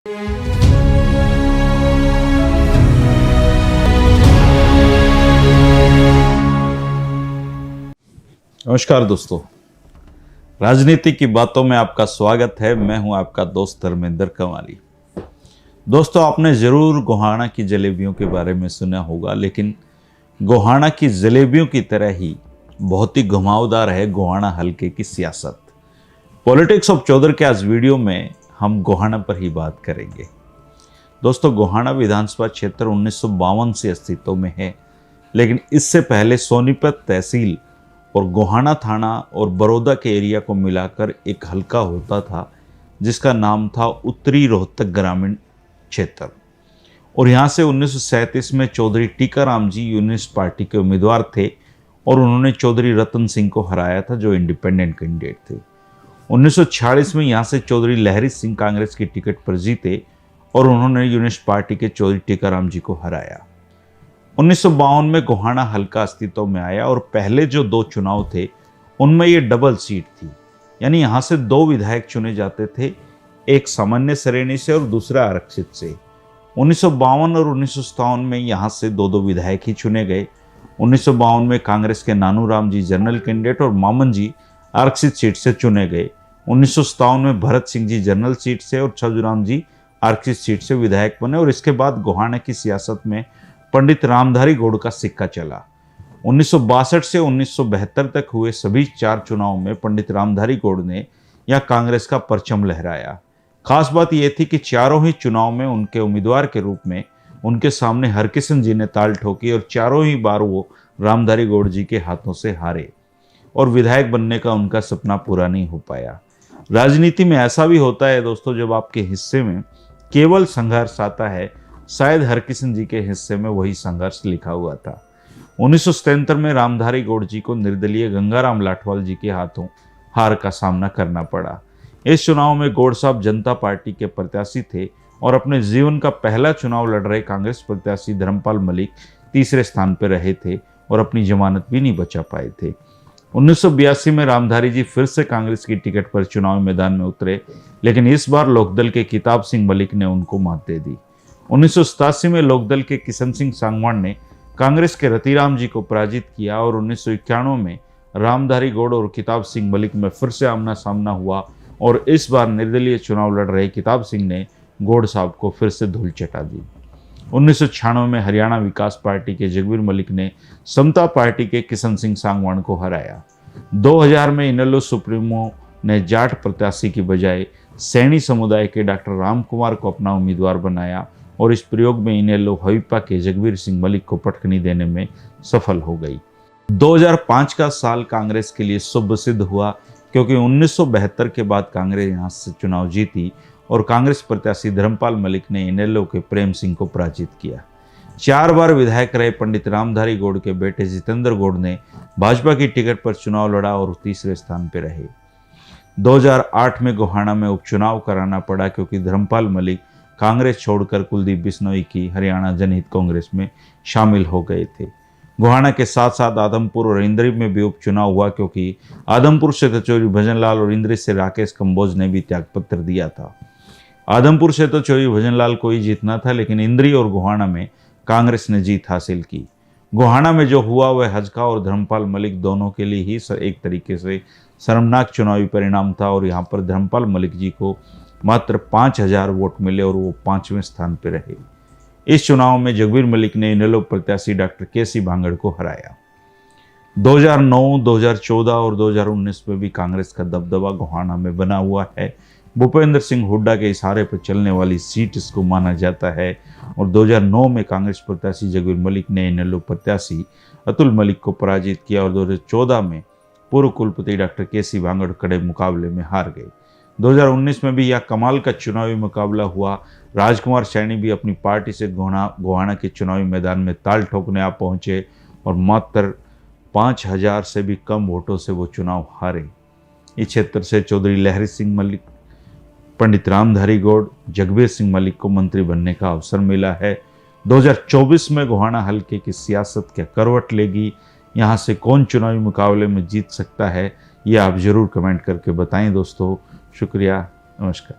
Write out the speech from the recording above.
नमस्कार दोस्तों, राजनीति की बातों में आपका स्वागत है। मैं हूं आपका दोस्त धर्मेंद्र कंवारी। दोस्तों, आपने ज़रूर गोहाना की जलेबियों के बारे में सुना होगा, लेकिन गोहाना की जलेबियों की तरह ही बहुत ही घुमावदार है गोहाना हलके की सियासत। पॉलिटिक्स ऑफ चौधर के आज वीडियो में हम गोहाना पर ही बात करेंगे। दोस्तों, गोहाना विधानसभा क्षेत्र 1952 से अस्तित्व में है, लेकिन इससे पहले सोनीपत तहसील और गोहाना थाना और बड़ौदा के एरिया को मिलाकर एक हलका होता था जिसका नाम था उत्तरी रोहतक ग्रामीण क्षेत्र। और यहाँ से 1937 में चौधरी टीकाराम जी यूनिस्ट पार्टी के उम्मीदवार थे और उन्होंने चौधरी रतन सिंह को हराया था जो इंडिपेंडेंट कैंडिडेट थे। 1946 में यहाँ से चौधरी लहरी सिंह कांग्रेस की टिकट पर जीते और उन्होंने यूनिस्ट पार्टी के चौधरी टीकाराम जी को हराया। 1952 में गोहाना हलका अस्तित्व में आया और पहले जो दो चुनाव थे उनमें ये डबल सीट थी, यानी यहाँ से दो विधायक चुने जाते थे, एक सामान्य श्रेणी से और दूसरा आरक्षित से। 1952 और 1957 में यहाँ से दो दो विधायक ही चुने गए। 1952 में कांग्रेस के नानूराम जी जनरल कैंडिडेट और मामन जी आरक्षित सीट से चुने गए। 1957 में भरत सिंह जी जनरल सीट से और छजुराम जी आरक्षित सीट से विधायक बने। और इसके बाद गोहाना की सियासत में पंडित रामधारी गौड़ का सिक्का चला। 1962 से 1972 तक हुए सभी चार चुनाव में पंडित रामधारी गौड़ ने या कांग्रेस का परचम लहराया। खास बात यह थी कि चारों ही चुनाव में उनके उम्मीदवार के रूप में उनके सामने हरकिशन जी ने ताल ठोकी और चारों ही बार वो रामधारी गौड़ जी के हाथों से हारे और विधायक बनने का उनका सपना पूरा नहीं हो पाया। राजनीति में ऐसा भी होता है दोस्तों, जब आपके हिस्से में केवल संघर्ष आता है, शायद हरकिशन जी के हिस्से में वही संघर्ष लिखा हुआ था। 1977 में रामधारी गौड़ जी को निर्दलीय गंगाराम लाठवाल जी के हाथों हार का सामना करना पड़ा। इस चुनाव में गौड़ साहब जनता पार्टी के प्रत्याशी थे और अपने जीवन का पहला चुनाव लड़ रहे कांग्रेस प्रत्याशी धर्मपाल मलिक तीसरे स्थान पर रहे थे और अपनी जमानत भी नहीं बचा पाए थे। 1982 में रामधारी जी फिर से कांग्रेस की टिकट पर चुनावी मैदान में उतरे, लेकिन इस बार लोकदल के किताब सिंह मलिक ने उनको मात दे दी। 1987 में लोकदल के किशन सिंह सांगवान ने कांग्रेस के रतिराम जी को पराजित किया और 1991 में रामधारी गौड़ और किताब सिंह मलिक में फिर से आमना सामना हुआ और इस बार निर्दलीय चुनाव लड़ रहे किताब सिंह ने गौड़ साहब को फिर से धूल चटा दी। 1996 में हरियाणा विकास पार्टी के जगबीर मलिक ने समता पार्टी के किशन सिंह सांगवान को हराया। 2000 में इनेलो सुप्रीमो ने जाट प्रत्याशी की बजाय सैनी समुदाय के डॉक्टर राम कुमार को अपना उम्मीदवार बनाया और इस प्रयोग में इनेलो हविपा के जगबीर सिंह मलिक को पटकनी देने में सफल हो गई। 2005 का साल कांग्रेस के लिए शुभ सिद्ध हुआ क्योंकि 1972 के बाद कांग्रेस यहाँ से चुनाव जीती और कांग्रेस प्रत्याशी धर्मपाल मलिक ने इनेलो के प्रेम सिंह को पराजित किया। 4 बार विधायक रहे पंडित रामधारी गौड़ के बेटे जितेंद्र गौड़ ने भाजपा की टिकट पर चुनाव लड़ा और तीसरे स्थान पर रहे। 2008 में गोहाना में उपचुनाव कराना पड़ा क्योंकि धर्मपाल मलिक कांग्रेस छोड़कर कुलदीप बिश्नोई की हरियाणा जनहित कांग्रेस में शामिल हो गए थे। गोहाना के साथ साथ आदमपुर और इंद्री में भी उपचुनाव हुआ क्योंकि आदमपुर से तो चौधरी भजनलाल और इंद्री से राकेश कंबोज ने भी त्यागपत्र दिया था। आदमपुर से तो चौधरी भजनलाल को ही जीतना था, लेकिन इंद्री और गोहाना में कांग्रेस ने जीत हासिल की। गोहाना में जो हुआ वह हजका और धर्मपाल मलिक दोनों के लिए ही एक तरीके से शर्मनाक चुनावी परिणाम था और यहाँ पर धर्मपाल मलिक जी को मात्र 5000 वोट मिले और वो 5वें स्थान पर रहे। इस चुनाव में जगबीर मलिक ने इनेलो प्रत्याशी डॉक्टर केसी भांगड़ को हराया। 2009, 2014 और 2019 में भी कांग्रेस का दबदबा गोहाना में बना हुआ है। भूपेंद्र सिंह हुड्डा के इशारे पर चलने वाली सीट इसको माना जाता है और 2009 में कांग्रेस प्रत्याशी जगबीर मलिक ने इनेलो प्रत्याशी अतुल मलिक को पराजित किया और 2014 में पूर्व कुलपति डॉक्टर केसी भांगड़ कड़े मुकाबले में हार गए। 2019 में भी यह कमाल का चुनावी मुकाबला हुआ। राजकुमार सैनी भी अपनी पार्टी से गोहाना के चुनावी मैदान में ताल ठोकने आ पहुंचे और मात्र 5000 से भी कम वोटों से वो चुनाव हारे। इस क्षेत्र से चौधरी लहरी सिंह मलिक, पंडित रामधारी गौड़, जगबीर सिंह मलिक को मंत्री बनने का अवसर मिला है। 2024 में गोहाना हलके की सियासत क्या करवट लेगी, यहाँ से कौन चुनावी मुकाबले में जीत सकता है, ये आप ज़रूर कमेंट करके बताएं दोस्तों। शुक्रिया, नमस्कार।